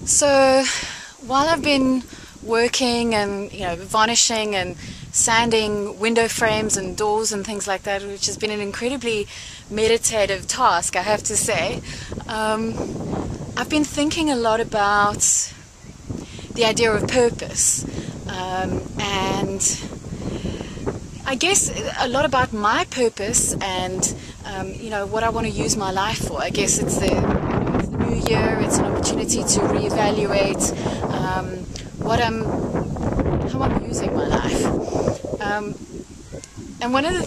So while I've been working and varnishing and sanding window frames and doors and things like that, which has been an incredibly meditative task, I have to say, I've been thinking a lot about the idea of purpose, and I guess a lot about my purpose and what I want to use my life for. I guess it's the new year. It's an opportunity to reevaluate how I'm using my life. And one of the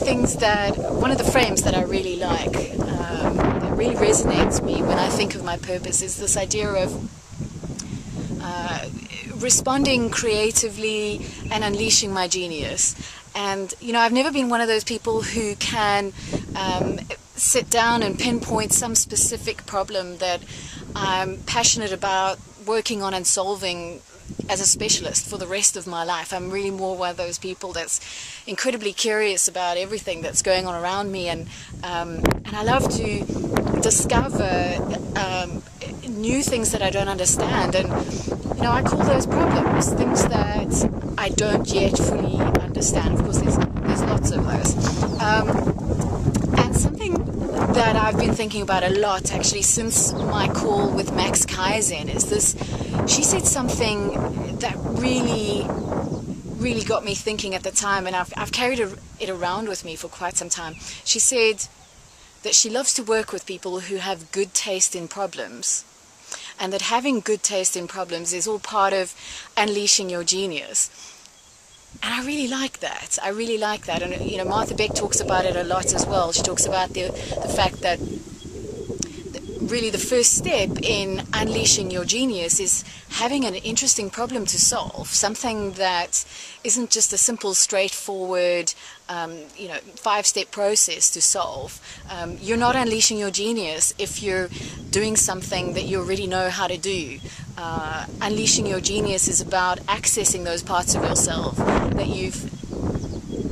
frames that I really like, that really resonates with me when I think of my purpose, is this idea of responding creatively and unleashing my genius. And I've never been one of those people who can sit down and pinpoint some specific problem that I'm passionate about working on and solving as a specialist for the rest of my life. I'm really more one of those people that's incredibly curious about everything that's going on around me, and I love to discover new things that I don't understand. And I call those problems things that I don't yet fully understand. Of course, there's lots of those. And something that I've been thinking about a lot, actually, since my call with Max Kaizen is this. She said something that really got me thinking at the time, and I've carried it around with me for quite some time. She said that she loves to work with people who have good taste in problems, and that having good taste in problems is all part of unleashing your genius. And I really like that. I really like that. And Martha Beck talks about it a lot as well. She talks about the fact that really the first step in unleashing your genius is having an interesting problem to solve, something that isn't just a simple, straightforward, 5-step process to solve. You're not unleashing your genius if you're doing something that you already know how to do. Unleashing your genius is about accessing those parts of yourself that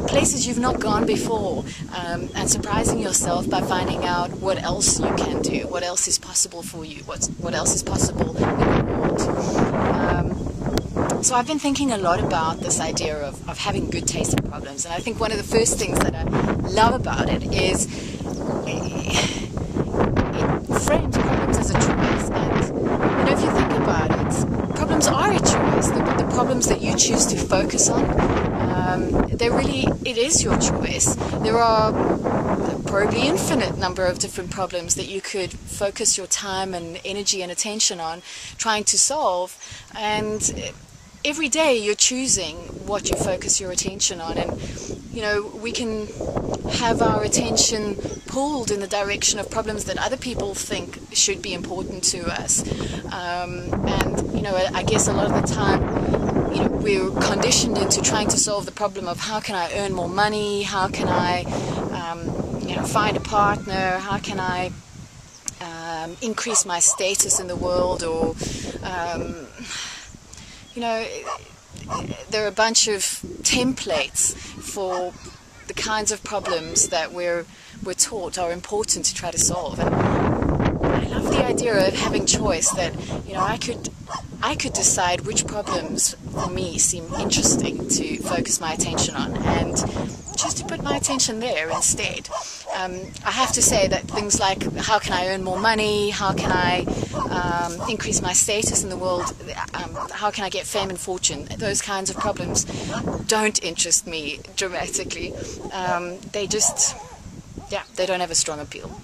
places you've not gone before, and surprising yourself by finding out what else you can do, what else is possible for you, what else is possible in the world. So I've been thinking a lot about this idea of having good taste in problems, and I think one of the first things that I love about it is it frames problems as a choice. And if you think about it, problems are a choice. The problems that you choose to focus on, it is your choice. There are probably infinite number of different problems that you could focus your time and energy and attention on trying to solve, and every day you're choosing what you focus your attention on. And we can have our attention pulled in the direction of problems that other people think should be important to us, and I guess a lot of the time we're conditioned into trying to solve the problem of how can I earn more money, how can I find a partner, how can I increase my status in the world, or there are a bunch of templates for the kinds of problems that we're taught are important to try to solve. And I love the idea of having choice, that I could decide which problems for me seem interesting to focus my attention on, and choose to put my attention there instead. I have to say that things like how can I earn more money, how can I increase my status in the world, how can I get fame and fortune, those kinds of problems don't interest me dramatically. They don't have a strong appeal.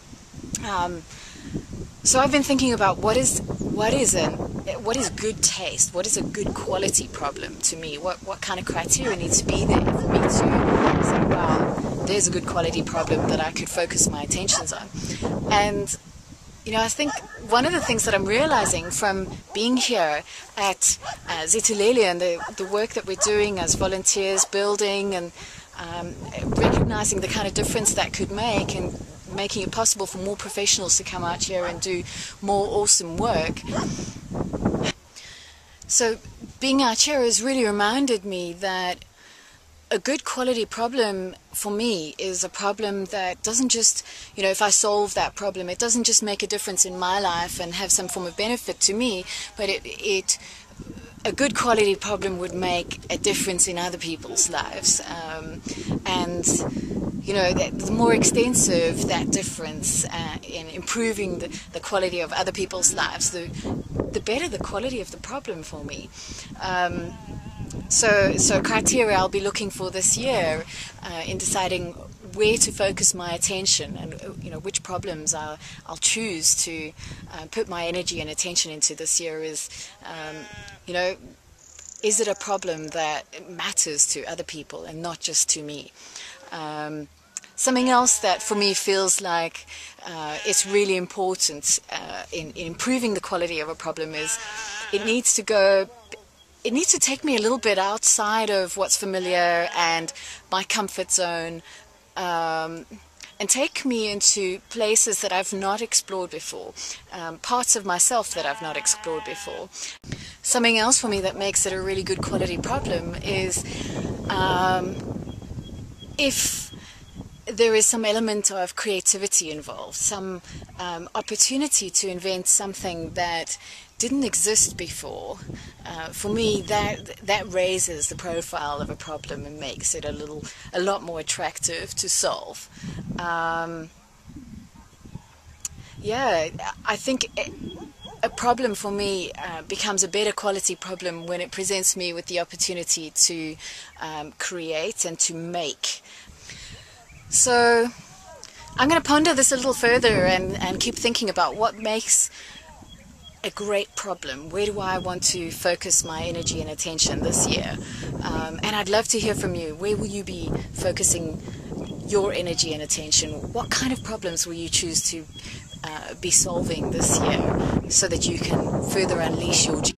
So I've been thinking about what is good taste, what is a good quality problem to me, what kind of criteria needs to be there for me to say, wow, there's a good quality problem that I could focus my attentions on. And I think one of the things that I'm realizing from being here at Zitulele and the work that we're doing as volunteers, building and recognizing the kind of difference that could make, and making it possible for more professionals to come out here and do more awesome work. So being out here has really reminded me that a good quality problem for me is a problem that doesn't just, if I solve that problem, it doesn't just make a difference in my life and have some form of benefit to me, but a good quality problem would make a difference in other people's lives. And the more extensive that difference in improving the quality of other people's lives, the better the quality of the problem for me. So criteria I'll be looking for this year in deciding where to focus my attention, and which problems I'll choose to put my energy and attention into this year is, is it a problem that matters to other people and not just to me? Something else that for me feels like it's really important in improving the quality of a problem is it needs to take me a little bit outside of what's familiar and my comfort zone, and take me into places that I've not explored before, parts of myself that I've not explored before. Something else for me that makes it a really good quality problem is if there is some element of creativity involved, some opportunity to invent something that didn't exist before. For me, that raises the profile of a problem and makes it a lot more attractive to solve. I think a problem for me becomes a better quality problem when it presents me with the opportunity to create and to make. So I'm going to ponder this a little further and keep thinking about what makes a great problem. Where do I want to focus my energy and attention this year? And I'd love to hear from you. Where will you be focusing your energy and attention? What kind of problems will you choose to be solving this year so that you can further unleash your